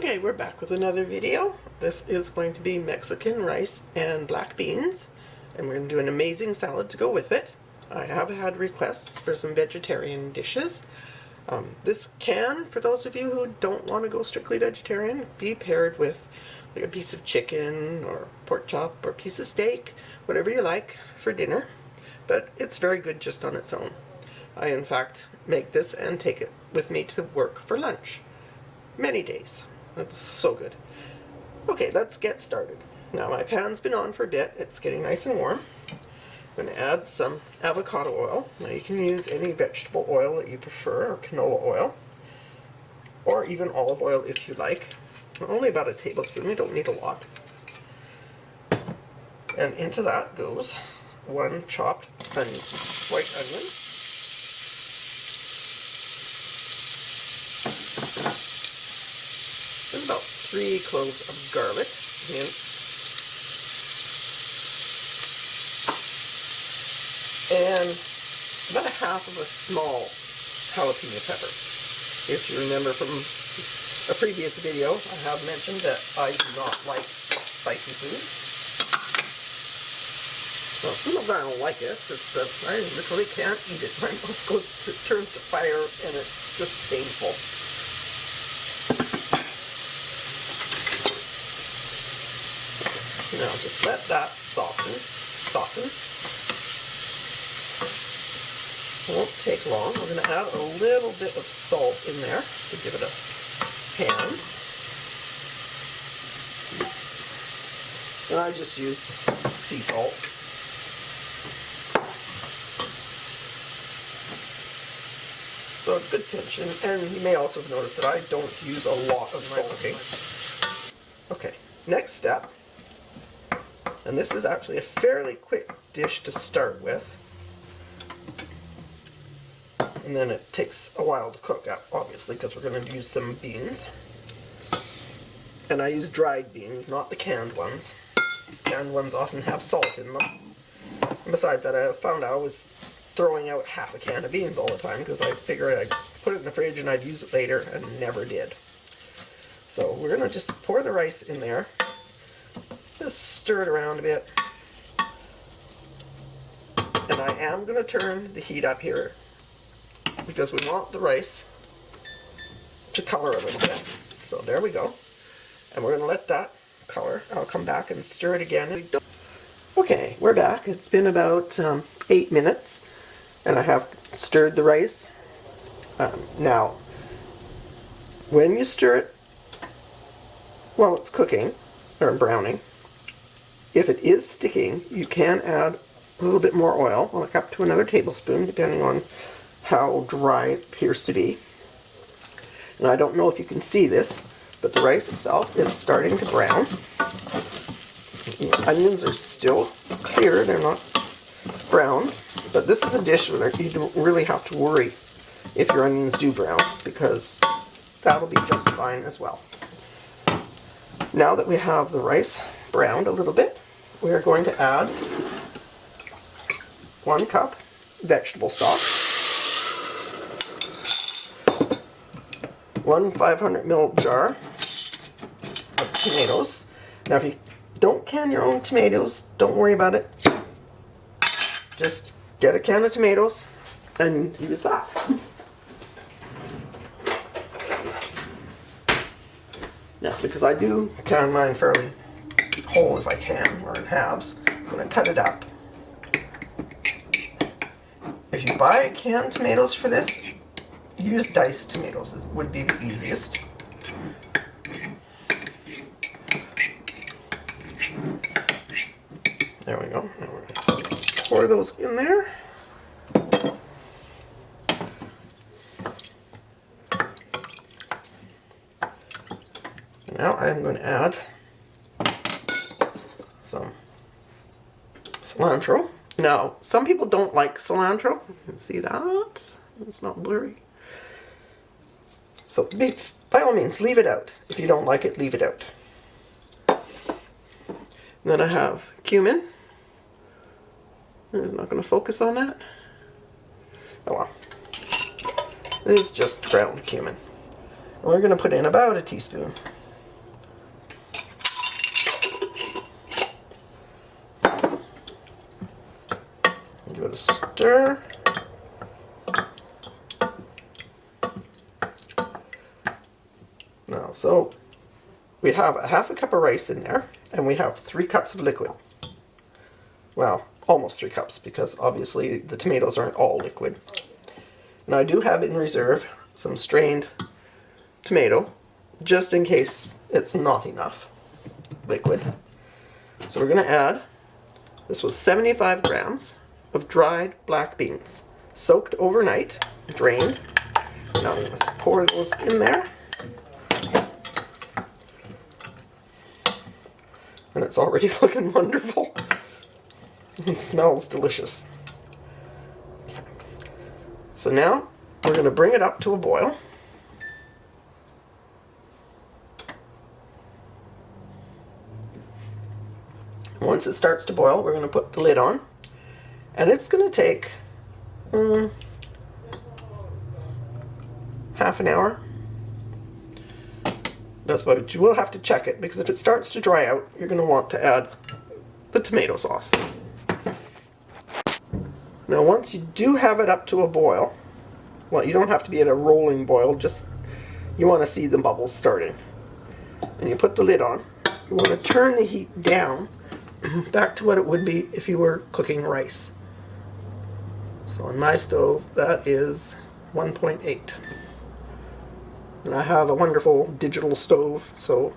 Okay, we're back with another video. This is going to be Mexican rice and black beans, and we're going to do an amazing salad to go with it. I have had requests for some vegetarian dishes. This can, for those of you who don't want to go strictly vegetarian, be paired with like a piece of chicken or pork chop or a piece of steak, whatever you like for dinner, but it's very good just on its own. I in fact make this and take it with me to work for lunch many days. That's so good. Okay, let's get started. Now my pan's been on for a bit. It's getting nice and warm. I'm going to add some avocado oil. Now you can use any vegetable oil that you prefer, or canola oil, or even olive oil if you like. Only about a tablespoon, you don't need a lot. And into that goes one chopped white onion. And about 3 cloves of garlic, minced. And about a half of a small jalapeno pepper. If you remember from a previous video, I have mentioned that I do not like spicy food. So some of I don't like it. It's I literally can't eat it. My mouth turns to fire, and it's just painful. Now just let that soften. It won't take long. We're going to add a little bit of salt in there to give it a pan. And I just use sea salt. So a good pinch. And you may also have noticed that I don't use a lot of my cooking. Okay, next step. And this is actually a fairly quick dish to start with. And then it takes a while to cook up, obviously, because we're going to use some beans. And I use dried beans, not the canned ones. Canned ones often have salt in them. And besides that, I found I was throwing out half a can of beans all the time because I figured I'd put it in the fridge and I'd use it later, and never did. So we're going to just pour the rice in there. Just stir it around a bit. And I am going to turn the heat up here because we want the rice to color a little bit. So there we go. And we're going to let that color. I'll come back and stir it again. Okay, we're back. It's been about 8 minutes and I have stirred the rice. Now, when you stir it while it's cooking or browning, if it is sticking, you can add a little bit more oil, like up to another tablespoon, depending on how dry it appears to be. And I don't know if you can see this, but the rice itself is starting to brown. The onions are still clear, they're not brown, but this is a dish where you don't really have to worry if your onions do brown, because that'll be just fine as well. Now that we have the rice browned a little bit, we are going to add 1 cup vegetable stock, 1 500 ml jar of tomatoes. Now if you don't can your own tomatoes, don't worry about it. Just get a can of tomatoes and use that. Now, because I do can mine fairly whole if I can, or in halves, I'm going to cut it up. If you buy canned tomatoes for this, use diced tomatoes. It would be the easiest. There we go. Now we're going to pour those in there. Now I'm going to add some cilantro. Now, some people don't like cilantro. You can see that? It's not blurry. So, by all means, leave it out. If you don't like it, leave it out. And then I have cumin. I'm not going to focus on that. Oh well. This is just ground cumin. And we're going to put in about a teaspoon. to stir. Now, so we have a half a cup of rice in there, and we have 3 cups of liquid. Well, almost 3 cups, because obviously the tomatoes aren't all liquid. And I do have in reserve some strained tomato, just in case it's not enough liquid. So we're going to add, this was 75 grams of dried black beans, soaked overnight, drained. Now I'm going to pour those in there. And it's already looking wonderful. It smells delicious. Okay. So now we're going to bring it up to a boil. Once it starts to boil, we're going to put the lid on, and it's going to take half an hour. That's why you will have to check it, because if it starts to dry out, you're going to want to add the tomato sauce. Now once you do have it up to a boil, well, you don't have to be at a rolling boil, just you want to see the bubbles starting. And you put the lid on. You want to turn the heat down back to what it would be if you were cooking rice. So on my stove, that is 1.8. And I have a wonderful digital stove, so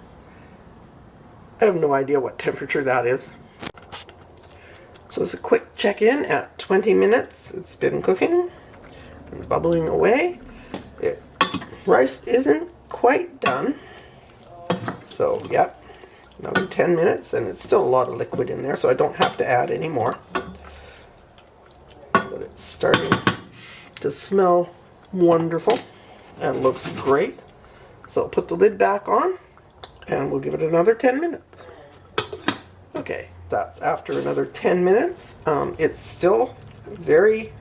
I have no idea what temperature that is. So it's a quick check-in at 20 minutes. It's been cooking and bubbling away. Rice isn't quite done. So, yeah, another 10 minutes, and it's still a lot of liquid in there, so I don't have to add any more. But it's starting to smell wonderful and looks great. So I'll put the lid back on, and we'll give it another 10 minutes. Okay, that's after another 10 minutes. It's still very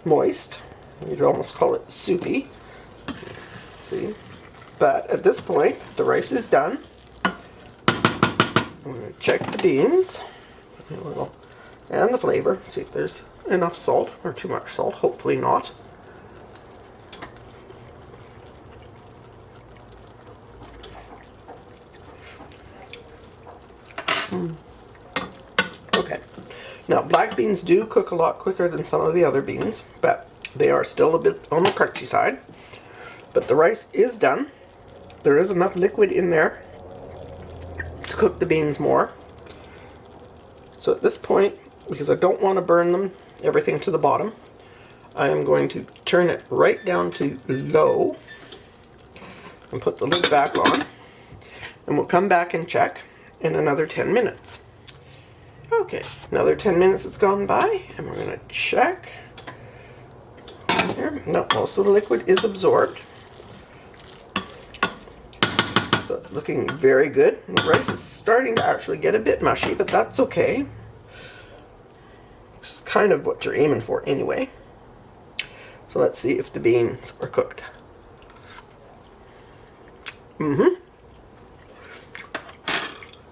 moist. You'd almost call it soupy. See? But at this point, the rice is done. I'm going to check the beans and the flavor. See if there's enough salt or too much salt. Hopefully not. Okay. Now, black beans do cook a lot quicker than some of the other beans, but they are still a bit on the crunchy side. But the rice is done. There is enough liquid in there to cook the beans more. So at this point, because I don't want to burn them, everything to the bottom, I am going to turn it right down to low and put the lid back on. And we'll come back and check in another 10 minutes. Okay, another 10 minutes has gone by, and we're going to check. Here. No, most of the liquid is absorbed. So it's looking very good. The rice is starting to actually get a bit mushy, but that's okay. It's kind of what you're aiming for anyway. So let's see if the beans are cooked.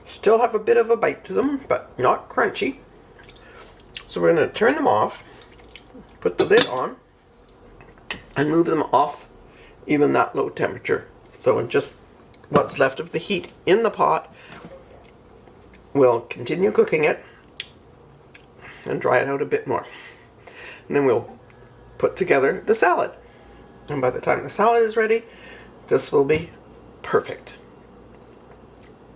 Still have a bit of a bite to them, but not crunchy. So we're going to turn them off, put the lid on, and move them off even that low temperature. So in just what's left of the heat in the pot, we'll continue cooking it and dry it out a bit more. And then we'll put together the salad. And by the time the salad is ready, this will be perfect.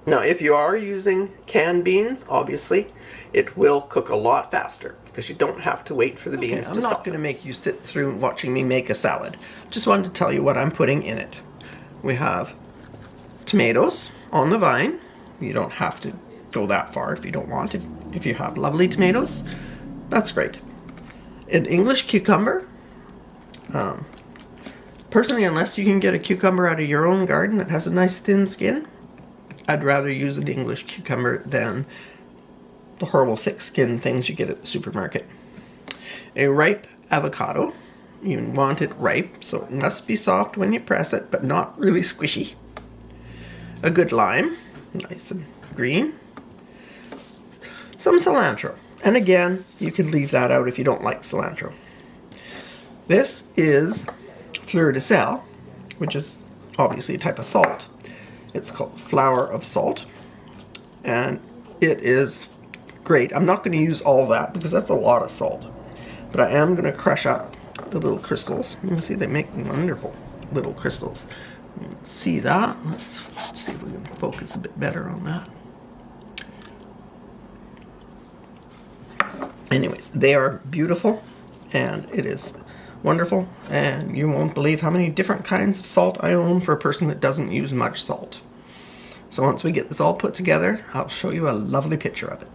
Now, if you are using canned beans, obviously, it will cook a lot faster because you don't have to wait for the beans to soften. I'm not going to make you sit through watching me make a salad. Just wanted to tell you what I'm putting in it. We have tomatoes on the vine. You don't have to go that far if you don't want it. If you have lovely tomatoes, that's great. An English cucumber. Personally, unless you can get a cucumber out of your own garden that has a nice thin skin, I'd rather use an English cucumber than the horrible thick skin things you get at the supermarket. A ripe avocado. You want it ripe, so it must be soft when you press it, but not really squishy. A good lime, nice and green. Some cilantro. And again, you can leave that out if you don't like cilantro. This is fleur de sel, which is obviously a type of salt. It's called flour of salt, and it is great. I'm not going to use all that because that's a lot of salt, but I am going to crush up the little crystals. You can see they make wonderful little crystals. See that? Let's see if we can focus a bit better on that. Anyways, they are beautiful, and it is wonderful, and you won't believe how many different kinds of salt I own for a person that doesn't use much salt. So once we get this all put together, I'll show you a lovely picture of it.